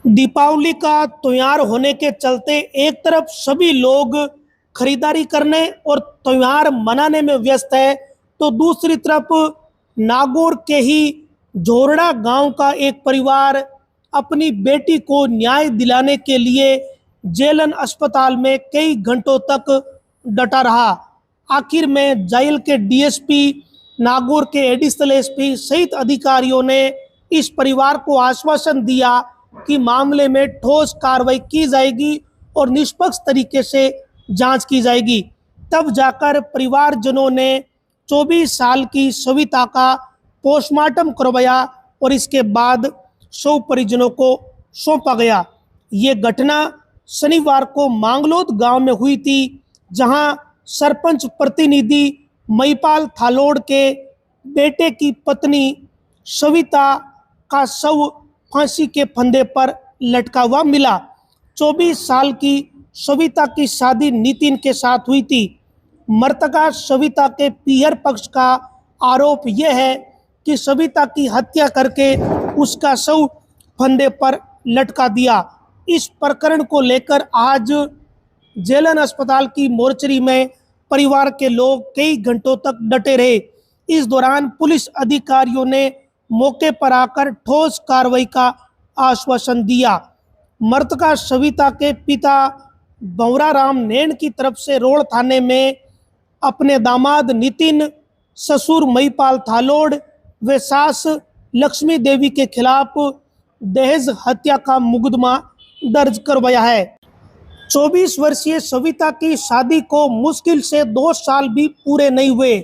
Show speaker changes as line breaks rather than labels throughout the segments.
दीपावली का त्योहार होने के चलते एक तरफ सभी लोग खरीदारी करने और त्योहार मनाने में व्यस्त है, तो दूसरी तरफ नागौर के ही जोरड़ा गांव का एक परिवार अपनी बेटी को न्याय दिलाने के लिए जेलन अस्पताल में कई घंटों तक डटा रहा। आखिर में जेल के डीएसपी, नागौर के एडिशनल एसपी सहित अधिकारियों ने इस परिवार को आश्वासन दिया कि मामले में ठोस कार्रवाई की जाएगी और निष्पक्ष तरीके से जांच की जाएगी। तब जाकर परिवारजनों ने 24 साल की सविता का पोस्टमार्टम करवाया और इसके बाद शव परिजनों को सौंपा गया। ये घटना शनिवार को मांगलोद गांव में हुई थी, जहां सरपंच प्रतिनिधि महिपाल थालोड़ के बेटे की पत्नी सविता का शव फांसी के फंदे पर लटका हुआ मिला। 24 साल की सविता की शादी नितिन के साथ हुई थी। मृतका सविता के पीहर पक्ष का आरोप यह है कि सविता की हत्या करके उसका शव फंदे पर लटका दिया। इस प्रकरण को लेकर आज जेलन अस्पताल की मोर्चरी में परिवार के लोग कई घंटों तक डटे रहे। इस दौरान पुलिस अधिकारियों ने मौके पर आकर ठोस कार्रवाई का आश्वासन दिया। मृतका सविता के पिता भंवरा राम नैन की तरफ से रोड थाने में अपने दामाद नितिन, ससुर महिपाल थालोड़ व सास लक्ष्मी देवी के खिलाफ दहेज हत्या का मुकदमा दर्ज करवाया है। 24 वर्षीय सविता की शादी को मुश्किल से 2 साल भी पूरे नहीं हुए।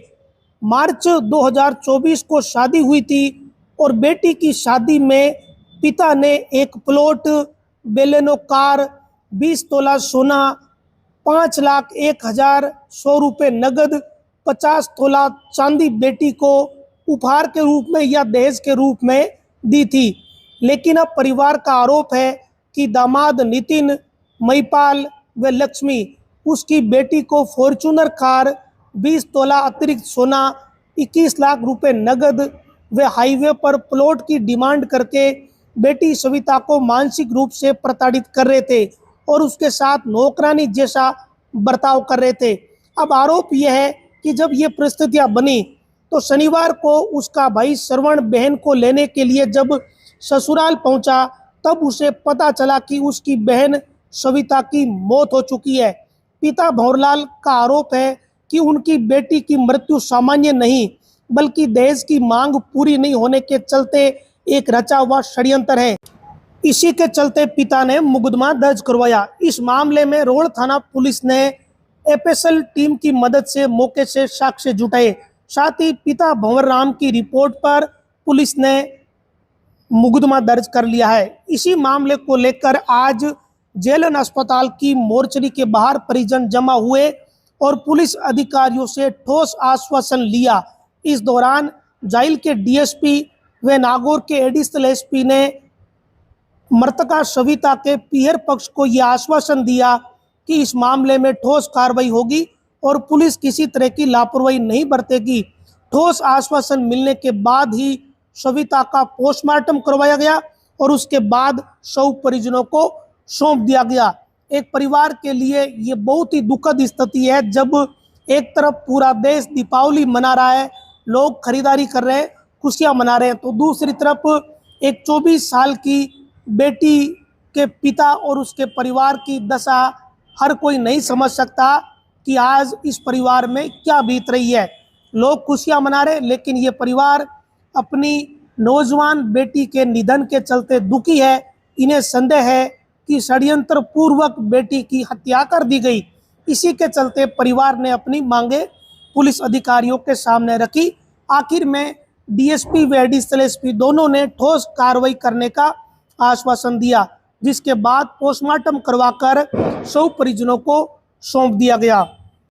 मार्च 2024 को शादी हुई थी और बेटी की शादी में पिता ने एक प्लॉट, बेलेनो कार, 20 तोला सोना, 5,01,100 रुपये नगद, 50 तोला चांदी बेटी को उपहार के रूप में या दहेज के रूप में दी थी। लेकिन अब परिवार का आरोप है कि दामाद नितिन, महिपाल व लक्ष्मी उसकी बेटी को फॉर्च्यूनर कार, 20 तोला अतिरिक्त सोना, 21 लाख रुपए नगद व हाईवे पर प्लॉट की डिमांड करके बेटी सविता को मानसिक रूप से प्रताड़ित कर रहे थे और उसके साथ नौकरानी जैसा बर्ताव कर रहे थे। अब आरोप यह है कि जब ये परिस्थितियां बनी तो शनिवार को उसका भाई श्रवण बहन को लेने के लिए जब ससुराल पहुंचा, तब उसे पता चला कि उसकी बहन सविता की मौत हो चुकी है। पिता भंवरलाल का आरोप है कि उनकी बेटी की मृत्यु सामान्य नहीं बल्कि दहेज की मांग पूरी नहीं होने के चलते एक रचा हुआ षड्यंत्र है। इसी के चलते पिता ने मुकदमा दर्ज करवाया। इस मामले में रोड थाना पुलिस ने एफएसएल टीम की मदद से मौके से साक्ष्य जुटाए। साथ ही पिता भंवर राम की रिपोर्ट पर पुलिस ने मुकदमा दर्ज कर लिया है। इसी मामले को लेकर आज जेलन अस्पताल की मोर्चरी के बाहर परिजन जमा हुए और पुलिस अधिकारियों से ठोस आश्वासन लिया। इस दौरान जेल के डीएसपी व नागौर के एडिशनल एसपी ने मृतका सविता के पीहर पक्ष को यह आश्वासन दिया कि इस मामले में ठोस कार्रवाई होगी और पुलिस किसी तरह की लापरवाही नहीं बरतेगी। ठोस आश्वासन मिलने के बाद ही सविता का पोस्टमार्टम करवाया गया और उसके बाद शव परिजनों को सौंप दिया गया। एक परिवार के लिए ये बहुत ही दुखद स्थिति है, जब एक तरफ पूरा देश दीपावली मना रहा है, लोग खरीदारी कर रहे हैं, खुशियां मना रहे हैं, तो दूसरी तरफ एक 24 साल की बेटी के पिता और उसके परिवार की दशा हर कोई नहीं समझ सकता कि आज इस परिवार में क्या बीत रही है। लोग खुशियां मना रहे, लेकिन ये परिवार अपनी नौजवान बेटी के निधन के चलते दुखी है। इन्हें संदेह है कि षड्यंत्र पूर्वक बेटी की हत्या कर दी गई। इसी के चलते परिवार ने अपनी मांगे पुलिस अधिकारियों के सामने रखी। आखिर में डीएसपी व एडिशनल एसपी दोनों ने ठोस कार्रवाई करने का आश्वासन दिया, जिसके बाद पोस्टमार्टम करवाकर शव परिजनों को सौंप दिया गया।